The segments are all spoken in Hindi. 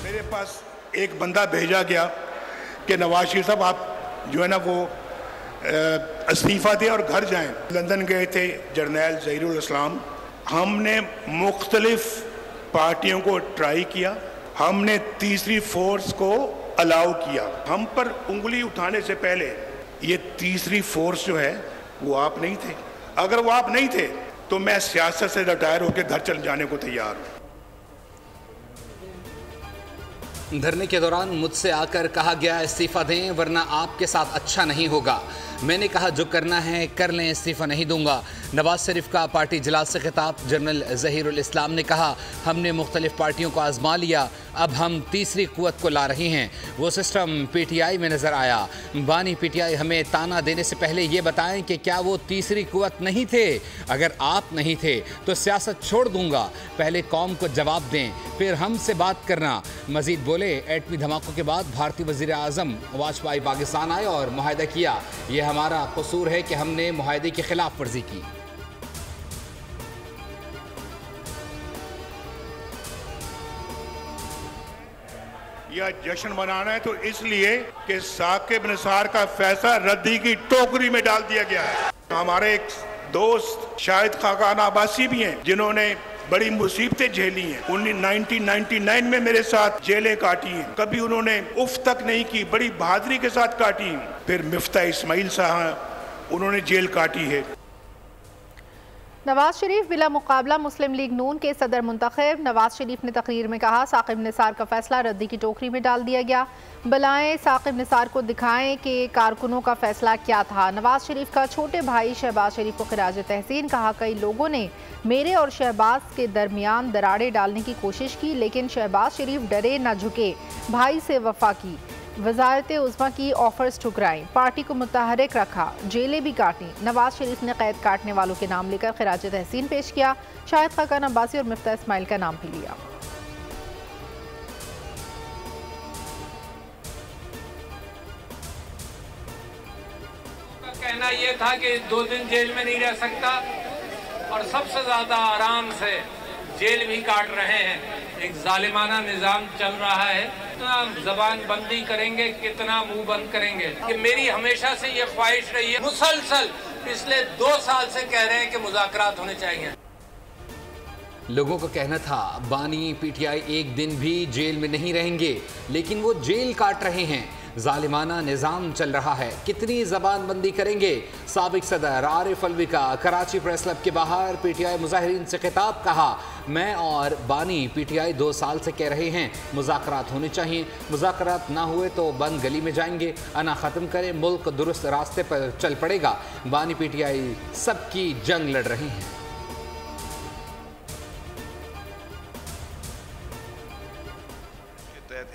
मेरे पास एक बंदा भेजा गया कि नवाज शरीफ साहब आप जो है ना वो इस्तीफ़ा दें और घर जाएं। लंदन गए थे जर्नैल ज़हीरुल इस्लाम। हमने मुख्तलिफ पार्टियों को ट्राई किया, हमने तीसरी फोर्स को अलाउ किया। हम पर उंगली उठाने से पहले ये तीसरी फोर्स जो है वो आप नहीं थे। अगर वो आप नहीं थे तो मैं सियासत से रिटायर होकर घर चले जाने को तैयार हूँ। धरने के दौरान मुझसे आकर कहा गया इस्तीफ़ा दें वरना आपके साथ अच्छा नहीं होगा। मैंने कहा जो करना है कर लें, इस्तीफ़ा नहीं दूंगा। नवाज शरीफ का पार्टी इजलास से खिताब। जनरल ज़हीरुल इस्लाम ने कहा हमने मुख्तलिफ पार्टियों को आजमा लिया, अब हम तीसरी कुव्वत को ला रहे हैं। वो सिस्टम पीटीआई में नज़र आया। बानी पीटीआई हमें ताना देने से पहले ये बताएं कि क्या वो तीसरी कुव्वत नहीं थे। अगर आप नहीं थे तो सियासत छोड़ दूंगा, पहले कौम को जवाब दें फिर हमसे बात करना। मजीद बोले एटमी धमाकों के बाद भारतीय वज़ीर आज़म वाजपेयी पाकिस्तान आए और मुआहदा किया। यह हमारा कसूर है कि हमने मुआहदे की खिलाफ वर्जी की। यह जश्न मनाना है तो इसलिए कि साकिब निसार का फैसला रद्दी की टोकरी में डाल दिया गया है। हमारे एक दोस्त शाहिद खाकान अब्बासी भी हैं जिन्होंने बड़ी मुसीबतें झेली हैं। 1999 में मेरे साथ जेलें काटी हैं, कभी उन्होंने उफ तक नहीं की, बड़ी बहादुरी के साथ काटी। फिर मिफ्ता इस्माइल साहब उन्होंने जेल काटी है। नवाज शरीफ बिला मुकाबला मुस्लिम लीग नून के सदर मुंतखब। नवाज शरीफ ने तकरीर में कहा साकिब निसार का फैसला रद्दी की टोकरी में डाल दिया गया। बुलाएं साकिब निसार को, दिखाएं कि कारकुनों का फैसला क्या था। नवाज शरीफ का छोटे भाई शहबाज शरीफ को खिराज तहसीन। कहा कई लोगों ने मेरे और शहबाज के दरमियान दरारें डालने की कोशिश की लेकिन शहबाज शरीफ डरे न झुके, भाई से वफा की, वजारत उज़्मा की ऑफर्स ठुकराई, पार्टी को मुतहरिक रखा, जेलें भी काटी। नवाज शरीफ ने कैद काटने वालों के नाम लेकर खिराज तहसीन पेश किया। शाहिद खाकान अब्बासी और मिफ्ता इस्माइल का नाम भी लिया। कहना यह था कि 2 दिन जेल में नहीं रह सकता और सबसे ज्यादा आराम से जेल भी काट रहे हैं। एक जालिमाना निजाम चल रहा है। कितना जबान बंदी करेंगे, कितना मुंह बंद करेंगे। कि मेरी हमेशा से ये ख्वाहिश रही है, मुसलसल पिछले 2 साल से कह रहे हैं कि मुज़ाकरात होने चाहिए। लोगों का कहना था बानी पीटीआई एक दिन भी जेल में नहीं रहेंगे, लेकिन वो जेल काट रहे हैं। जालिमाना निज़ाम चल रहा है, कितनी ज़बानबंदी करेंगे। साबिक सदर आरिफ अलवी का कराची प्रेस क्लब के बाहर पीटीआई मुजाहिरीन से खिताब। कहा मैं और बानी पीटीआई 2 साल से कह रहे हैं मुज़ाकरात होने चाहिए, मुज़ाकरात ना हुए तो बंद गली में जाएंगे, अना ख़त्म करें, मुल्क दुरुस्त रास्ते पर चल पड़ेगा। बानी पीटीआई सबकी जंग लड़ रहे हैं।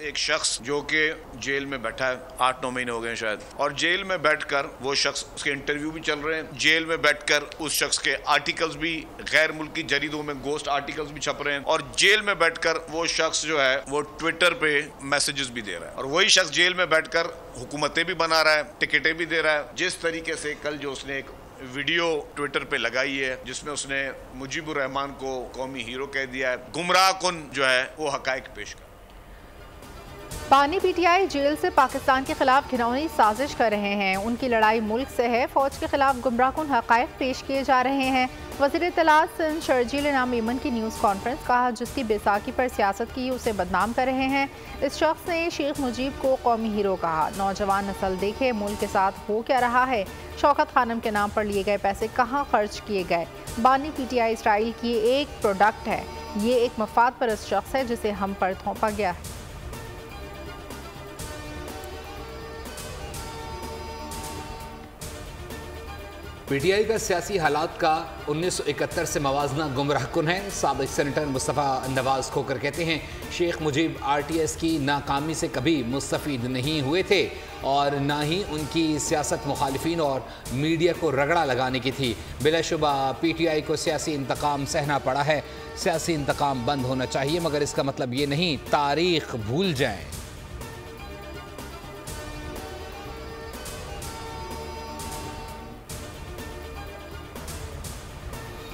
एक शख्स जो कि जेल में बैठा है 8-9 महीने हो गए शायद, और जेल में बैठकर वो शख्स, उसके इंटरव्यू भी चल रहे हैं, जेल में बैठकर उस शख्स के आर्टिकल्स भी गैर मुल्की जरीदों में गोस्ट आर्टिकल्स भी छप रहे हैं, और जेल में बैठकर वो शख्स जो है वो ट्विटर पे मैसेजेस भी दे रहा है, और वही शख्स जेल में बैठकर हुकूमतें भी बना रहा है, टिकटें भी दे रहा है। जिस तरीके से कल जो उसने एक वीडियो ट्विटर पे लगाई है जिसमें उसने मुजीबुर रहमान को कौमी हीरो कह दिया है, गुमराह कुन जो है वो हकायक पेश कर। बानी पीटीआई जेल से पाकिस्तान के खिलाफ घिनौनी साजिश कर रहे हैं। उनकी लड़ाई मुल्क से है, फौज के खिलाफ गुमराहकुन हक़ाइक़ पेश किए जा रहे हैं। वज़ीर इत्तलात सिंध शर्जील इनाम मेमन की न्यूज़ कॉन्फ्रेंस। कहा जिसकी बैसाखी पर सियासत की उसे बदनाम कर रहे हैं। इस शख्स ने शेख मुजीब को कौमी हीरो कहा। नौजवान नस्ल देखे मुल्क के साथ हो क्या रहा है, शौकत खानम के नाम पर लिए गए पैसे कहाँ खर्च किए गए। बानी पीटीआई स्टाइल की एक प्रोडक्ट है, ये एक मफाद परस्त शख्स है जिसे हम पर थोपा गया है। पीटीआई का सियासी हालात का 1971 से मवाजना गुमराहकुन है। साबिक सेनेटर मुस्तफ़ा नवाज खोकर कहते हैं शेख मुजीब आरटीएस की नाकामी से कभी मुस्तफ़ीद नहीं हुए थे और ना ही उनकी सियासत मुखालिफिन और मीडिया को रगड़ा लगाने की थी। बिलाशुबा पीटीआई को सियासी इंतकाम सहना पड़ा है। सियासी इंतकाम बंद होना चाहिए, मगर इसका मतलब ये नहीं तारीख भूल जाएं।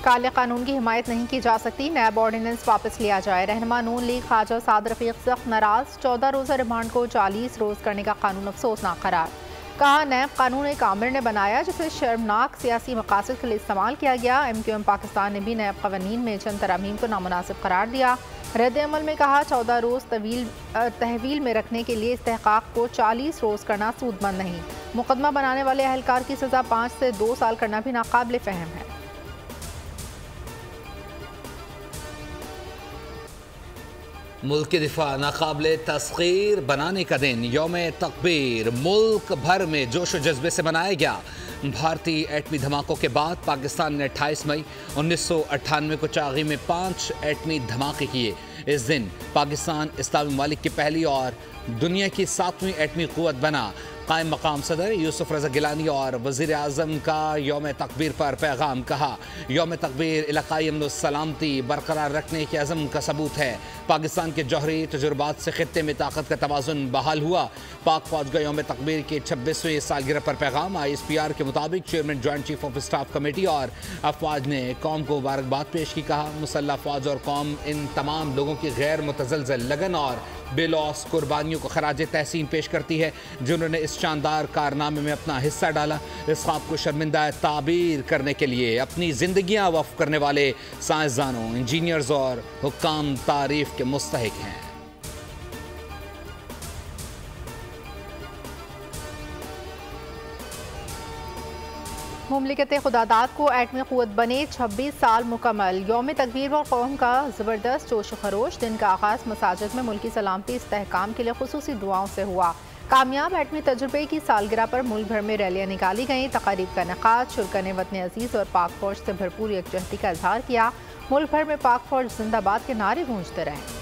काले कानून की हिमायत नहीं की जा सकती, नैब ऑर्डिनेंस वापस लिया जाए। रहनुमा नून लीग ख्वाजा साद रफीक सख्त नाराज, 14 रोज़ा रिमांड को 40 रोज़ करने का कानून अफसोसनाक करार। कहा नैब कानून एक आमिर ने बनाया जिसे शर्मनाक सियासी मकासद के लिए इस्तेमाल किया गया। MQM पाकिस्तान ने भी नैब कवानीन में चंद तरामीम को नामुनासिब करार दिया। रद्द अमल में कहा 14 रोज़ तहवील में रखने के लिए इस्तेहकाक को 40 रोज़ करना सूदमंद नहीं। मुकदमा बनाने वाले अहलकार की सज़ा 5 से 2 साल करना भी नाकाबिल फ़हम है। मुल्क के दिफा नाकाबिले तस्खीर बनाने का दिन यौम तकबीर मुल्क भर में जोश व जज्बे से मनाया गया। भारतीय एटमी धमाकों के बाद पाकिस्तान ने 28 मई 1998 को चागी में 5 एटमी धमाके किए। इस दिन पाकिस्तान इस्लामी ममालिक की पहली और दुनिया की 7वीं एटमी कुव्वत बना। कायम मकाम सदर यूसुफ रज़ा गिलानी और वज़ीर आज़म का यौम तकबीर पर पैगाम। कहा यौम तकबीर इलाक़ाई अमन व सलामती बरकरार रखने के अज़म का सबूत है। पाकिस्तान के जौहरी तजुर्बात से खित्ते में ताकत का तवाज़ुन बहाल हुआ। पाक फौज का यौम तकबीर के 26वीं सालगिरह पर पैगाम। ISPR के मुताबिक chairman joint chief of staff committee और अफवाज ने कौम को मुबारकबाद पेश की। कहा मुसल्लह फौज और कौम इन तमाम लोगों की गैर मुतज़लज़ल लगन और बेलौस कुर्बानियों को खराज तहसीन पेश करती है जिन्होंने इस शानदार कारनामे में अपना हिस्सा डाला। इस ख्वाब को शर्मिंदा ताबीर करने के लिए अपनी जिंदगियां वक्फ करने वाले साइंसदानों, इंजीनियर्स और हुक्काम तारीफ के मुस्तहिक हैं। मुमलिकत खुदादाद को एटमी क़ुव्वत बने 26 साल मुकम्मल। यौम तकबीर व कौम का ज़बरदस्त जोश खरोश। दिन का आगाज़ मसाजिद में मुल्की सलामती इस्तेहकाम के लिए खुसूसी दुआओं से हुआ। कामयाब एटमी तजुर्बे की सालगिरह पर मुल्क भर में रैलियाँ निकाली गईं। तकारीब का इनेकाद शुरका ने वतन अजीज़ और पाक फौज से भरपूर यकजहती का इजहार किया। मुल्क भर में पाक फौज जिंदाबाद के नारे गूंजते रहे।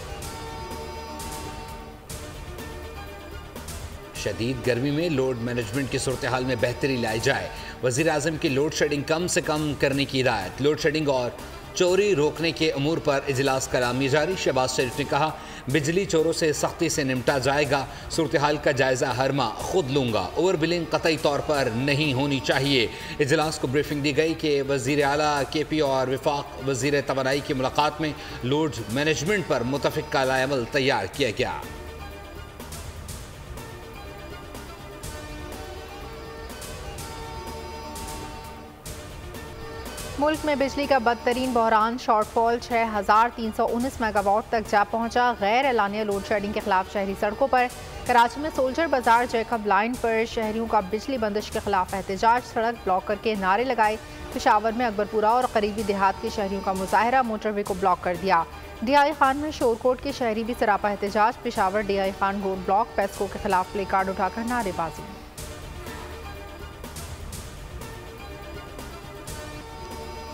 शदीद गर्मी में लोड मैनेजमेंट की सूरत हाल में बेहतरी लाई जाए। वज़ीर आज़म की लोड शेडिंग कम से कम करने की हिदायत। लोड शेडिंग और चोरी रोकने के अमूर पर इजलास कलामी जारी। शहबाज शरीफ ने कहा बिजली चोरों से सख्ती से निपटा जाएगा। सूरत हाल का जायज़ा हर माह खुद लूँगा। ओवर बिलिंग कतई तौर पर नहीं होनी चाहिए। इजलास को ब्रीफिंग दी गई कि वज़ीर आला KP और वफाक वज़ीर तवानाई की मुलाकात में लोड मैनेजमेंट पर मुतफ़िक़ का अमल तैयार किया गया। मुल्क में बिजली का बदतरीन बहरान। शॉर्टफॉल 6319 मेगावाट तक जा पहुंचा। गैर एलानिया लोड शेडिंग के खिलाफ शहरी सड़कों पर। कराची में सोल्जर बाजार जैकब लाइन पर शहरियों का बिजली बंदिश के खिलाफ एहतजाज। सड़क ब्लॉक करके नारे लगाए। पेशावर में अकबरपुरा और करीबी देहात के शहरियों का मुजाहरा। मोटरवे को ब्लॉक कर दिया। DI खान में शोरकोट के शहरी भी सरापा एहतजाज। Peshawar DI Khan road block. PESCO के खिलाफ प्ले कार्ड उठाकर नारेबाजी।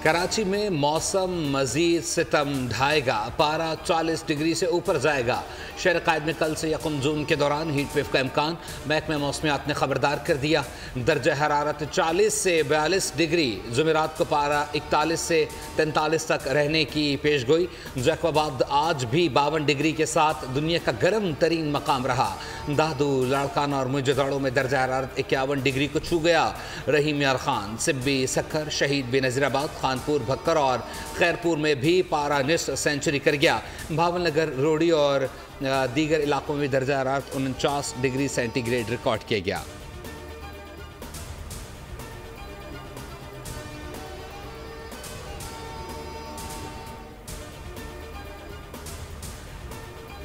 कराची में मौसम मजीद सितम ढाएगा। पारा 40 डिग्री से ऊपर जाएगा। शहर कायद में कल से 1 जून के दौरान हीट वेव का इम्कान। महकमा मौसमियात ने खबरदार कर दिया। दर्जा हरारत 40 से 42 डिग्री। जुमेरात को पारा 41 से 43 तक रहने की पेशगोई। जैकबाबाद आज भी 52 डिग्री के साथ दुनिया का गर्म तरीन मकाम रहा। दादू, लाड़काना और मुजदाड़ों में दर्जा हरारत 51 डिग्री को छू गया। रहीम यार खान, सिब्बी, सक्खर, शहीद बेनज़ीराबाद, खानपुर, भक्कर और खैरपुर में भी पारा निस्फ सेंचुरी कर गया। भावनगर, रोडी और दीगर इलाकों में दर्जा हरारत 49 डिग्री सेंटीग्रेड रिकॉर्ड किया गया।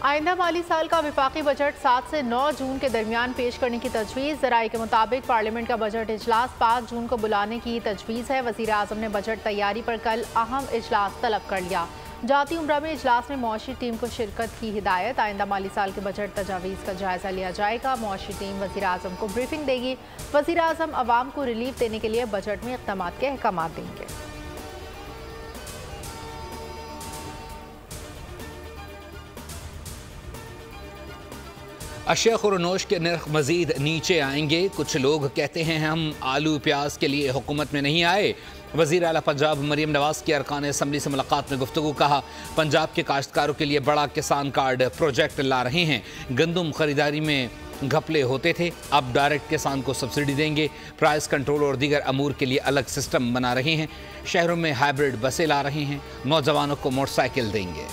आइंदा माली साल का विफाकी बजट 7 से 9 जून के दरमियान पेश करने की तजवीज़। ज़राए के मुताबिक पार्लियामेंट का बजट इजलास 5 जून को बुलाने की तजवीज़ है। वज़ीर आज़म ने बजट तैयारी पर कल अहम इजलास तलब कर लिया। जाती उम्रा में इजलास में मुआशी टीम को शिरकत की हिदायत। आइंदा माली साल के बजट तजावीज़ का जायज़ा लिया जाएगा। मुआशी टीम वज़ीर आज़म को ब्रीफिंग देगी। वज़ीर आज़म अवाम को रिलीफ देने के लिए बजट में इक़दाम के अहकाम देंगे। अशिया खुरनोश के नर्ख मजीद नीचे आएंगे। कुछ लोग कहते हैं हम आलू प्याज के लिए हुकूमत में नहीं आए। वज़ीर आला पंजाब मरीम नवाज की अरकान असम्बली से मुलाकात में गुफ्तगू। कहा पंजाब के काश्तकारों के लिए बड़ा किसान कार्ड प्रोजेक्ट ला रहे हैं। गंदम खरीदारी में घपले होते थे, अब डायरेक्ट किसान को सब्सिडी देंगे। प्राइस कंट्रोल और दीगर अमूर के लिए अलग सिस्टम बना रहे हैं। शहरों में हाइब्रिड बसें ला रहे हैं। नौजवानों को मोटरसाइकिल देंगे।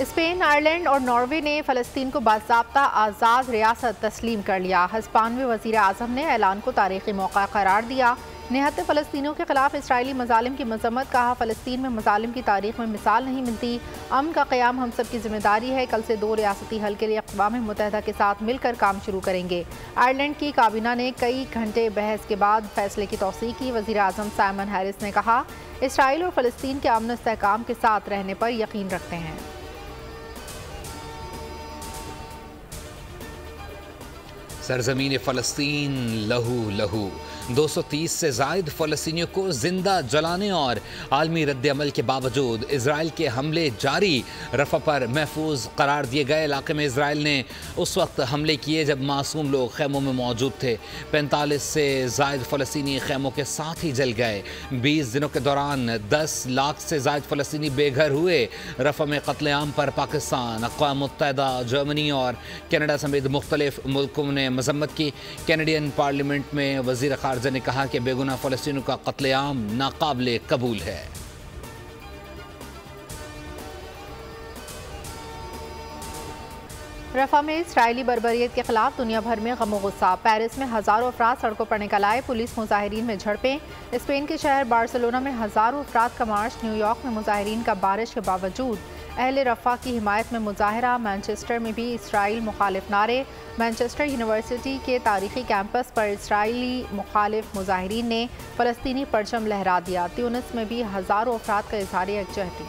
स्पेन, आयरलैंड और नॉर्वे ने फ़लस्तीन को बाज़ाब्ता आज़ाद रियासत तस्लीम कर लिया। हिस्पानवी वज़ीर आज़म ने ऐलान को तारीख़ी मौका करार दिया। निहत्ते फ़लस्तीनियों के ख़िलाफ़ इसराइली मज़ालिम की मज़म्मत। कहा फ़लस्तीन में मज़ालिम की तारीख़ में मिसाल नहीं मिलती। अमन का क़याम हम सब की ज़िम्मेदारी है। कल से 2 रियासती हल के लिए अक़वाम मुत्तहिदा के साथ मिलकर काम शुरू करेंगे। आयरलैंड की काबीना ने कई घंटे बहस के बाद फैसले की तौसीक़ की। वज़ीर आज़म साइमन हैरिस ने कहा इसराइल और फ़लस्तीन के अमन इस्तेहकाम के साथ रहने पर यकीन रखते हैं। सरजमीन फ़लस्तीन लहू लहू। 230 से ज़ायद फ़लस्तीनियों को ज़िंदा जलाने और आलमी रद्द-ए-अमल के बावजूद इसराइल के हमले जारी। रफ़ा पर महफूज करार दिए गए इलाके में इसराइल ने उस वक्त हमले किए जब मासूम लोग खैमों में मौजूद थे। 45 से ज़ायद फ़लस्तीनी खैमों के साथ ही जल गए। 20 दिनों के दौरान 10 लाख से ज़ायद फ़लस्तीनी बेघर हुए। रफ़ा में क़त्ल-ए-आम पर पाकिस्तान, अक़वाम मुत्तहिदा, जर्मनी और कनाडा समेत मुख्तलिफ मुल्कों ने मज़म्मत की। कैनेडियन पार्लियामेंट में वज़ीर ख़ारजा ने कहा कि बेगुनाह फ़लस्तीनियों का क़त्ल-ए-आम नाक़ाबिले कबूल है। रफ़ा में इसराइली बर्बरियत के खिलाफ दुनिया भर में गम गुस्सा। पेरिस में हज़ारों अफराद सड़कों पर निकल आए। पुलिस मुजाहिरीन में झड़पें। स्पेन के शहर बार्सिलोना में हज़ारों अफराद का मार्च। न्यूयॉर्क में मुजाहिरीन का बारिश के बावजूद अहले रफ़ा की हिमायत में मुजाहरा। मैनचेस्टर में भी इसराइल मुखालिफ नारे। मैनचेस्टर यूनिवर्सिटी के तारीखी कैंपस पर इसराइली मुखालिफ मुजाहिरीन ने फ़लस्तीनी परचम लहरा दिया। ट्यूनिस में भी हज़ारों अफराद का इज़हार यकजहती।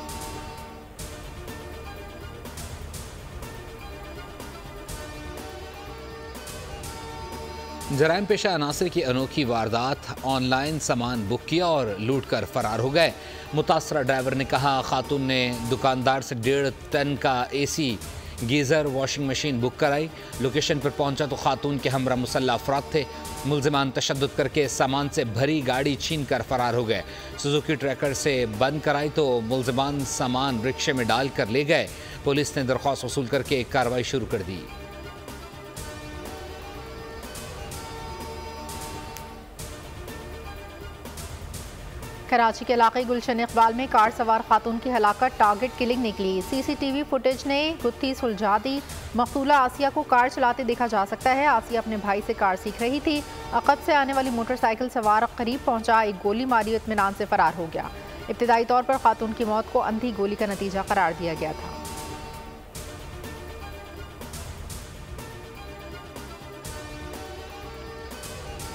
जराइम पेशा अनासर की अनोखी वारदात। ऑनलाइन सामान बुक किया और लूट कर फरार हो गए। मुतासरा ड्राइवर ने कहा खातून ने दुकानदार से 1.5 टन का AC, geyser, washing machine book कराई। लोकेशन पर पहुंचा तो खातून के हमरा मुसल्लह अफराद थे। मुल्ज़िमान तशद्दुद करके सामान से भरी गाड़ी छीन कर फरार हो गए। सुजुकी ट्रैकर से बंद कराई तो मुल्ज़िमान सामान रिक्शे में डाल कर ले गए। पुलिस ने दरख्वास्त वसूल करके कार्रवाई शुरू कर दी। कराची के इलाके गुलशन इकबाल में कार सवार खातून की हलाकत टारगेट किलिंग निकली। CCTV फुटेज ने गुत्थी सुलझा दी। मकतूला आसिया को कार चलाते देखा जा सकता है। आसिया अपने भाई से कार सीख रही थी। अक़ब से आने वाली मोटरसाइकिल सवार करीब पहुंचा, एक गोली मारी, इत्मीनान से फरार हो गया। इब्तिदाई तौर पर खातून की मौत को अंधी गोली का नतीजा करार दिया गया था।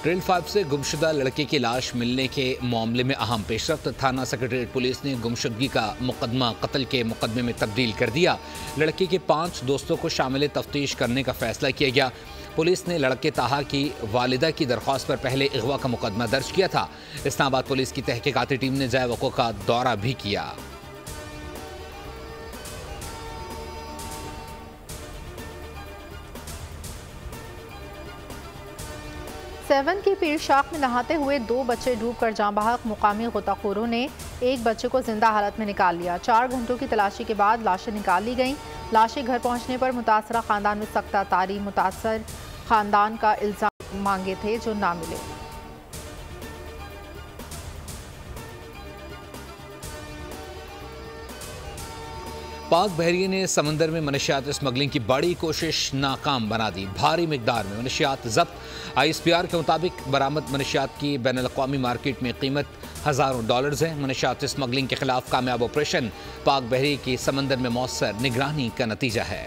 ट्रेल 5 से गुमशुदा लड़के की लाश मिलने के मामले में अहम पेशरफ्त। थाना सेक्रेटरीट पुलिस ने गुमशुदगी का मुकदमा कत्ल के मुकदमे में तब्दील कर दिया। लड़के के 5 दोस्तों को शामिल तफ्तीश करने का फैसला किया गया। पुलिस ने लड़के ताहा की वालिदा की दरख्वास्त पर पहले अगवा का मुकदमा दर्ज किया था। इस्लामाबाद पुलिस की तहकीकाती टीम ने जाए वक़्फ़ का दौरा भी किया। सेवन की पीर शाख में नहाते हुए 2 बच्चे डूबकर जाँ बहक। मुकामी गोताखोरों ने एक बच्चे को जिंदा हालत में निकाल लिया। 4 घंटों की तलाशी के बाद लाशें निकाल ली गईं। लाशें घर पहुंचने पर मुतासरा खानदान में सख्त तारी। मुतासर खानदान का इल्जाम मांगे थे जो ना मिले। पाक बहरिये ने समंदर में मनशियात स्मगलिंग की बड़ी कोशिश नाकाम बना दी। भारी मिकदार में मनशियात जब्त। ISPR के मुताबिक बरामद मनशियात की बैनुल-अक़वामी मार्केट में कीमत हज़ारों डॉलर्स है। मनशियात स्मगलिंग के खिलाफ कामयाब ऑपरेशन पाक बहरिये की समंदर में मौसर निगरानी का नतीजा है।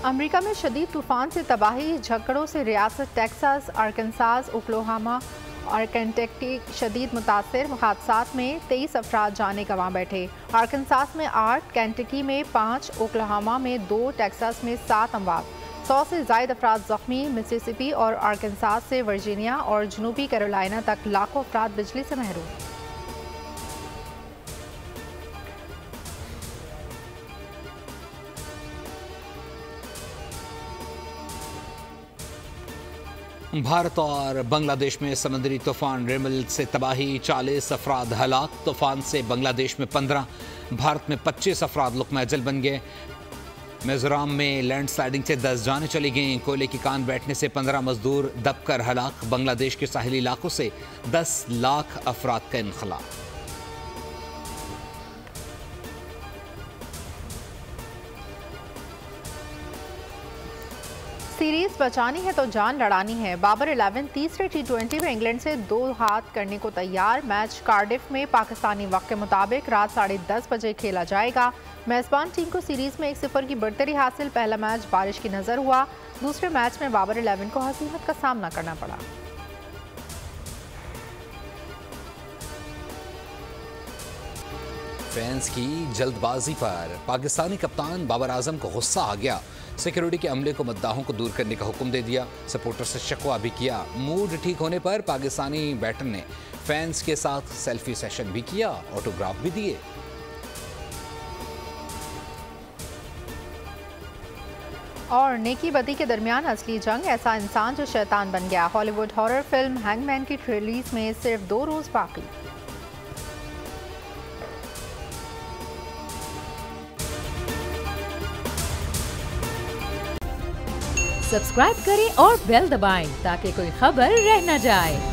अमेरिका में शदीद तूफान से तबाही। झक्कड़ों से रियासत टेक्सास, आर्कनसास, ओक्लाहोमा और केंटकी शदीद मुतासर। हादसात में 23 अफराद जाने गंवा बैठे। आर्कनसास में 8, केंटकी में 5, ओक्लाहोमा में 2, टेक्सास में 7 अमवात। 100 से ज़ायद अफराद ज़ख्मी। मिसिसिपी और आर्कनसास से वर्जीनिया और जनूबी कैरोलिना तक लाखों अफराद बिजली से महरूम। भारत और बांग्लादेश में समुद्री तूफान रेमल से तबाही, 40 अफराद हलाक। तूफान से बांग्लादेश में 15, भारत में 25 अफराद लुक़मा अजल बन गए। मिजोरम में लैंडस्लाइडिंग से 10 जानें चली गईं। कोयले की कान बैठने से 15 मजदूर दबकर हलाक। बांग्लादेश के साहिली इलाकों से 10 लाख अफराद का इनखला। सीरीज बचानी है तो जान लड़ानी है। बाबर 11 तीसरे T20 में इंग्लैंड से 2 हाथ करने को तैयार। मैच कार्डिफ में पाकिस्तानी वक्त के मुताबिक रात 10:30 बजे खेला जाएगा। मेजबान टीम को सीरीज में 1-0 की बढ़तरी हासिल। पहला मैच बारिश की नजर हुआ। दूसरे मैच में बाबर 11 को हसीमत का सामना करना पड़ा। फैंस की जल्दबाजी पर पाकिस्तानी कप्तान बाबर आजम को गुस्सा आ गया। सिक्योरिटी के अमले को मद्दाहों को दूर करने का हुक्म दे दिया। सपोर्टर से शिकवा भी किया। मूड ठीक होने पर पाकिस्तानी बैटर ने फैंस के साथ सेल्फी सेशन भी किया, ऑटोग्राफ भी दिए। और नेकी बदी के दरमियान असली जंग, ऐसा इंसान जो शैतान बन गया। हॉलीवुड हॉरर फिल्म हैंगमैन की रिलीज में सिर्फ 2 रोज बाकी। सब्सक्राइब करें और बेल दबाएं ताकि कोई खबर रह न जाए।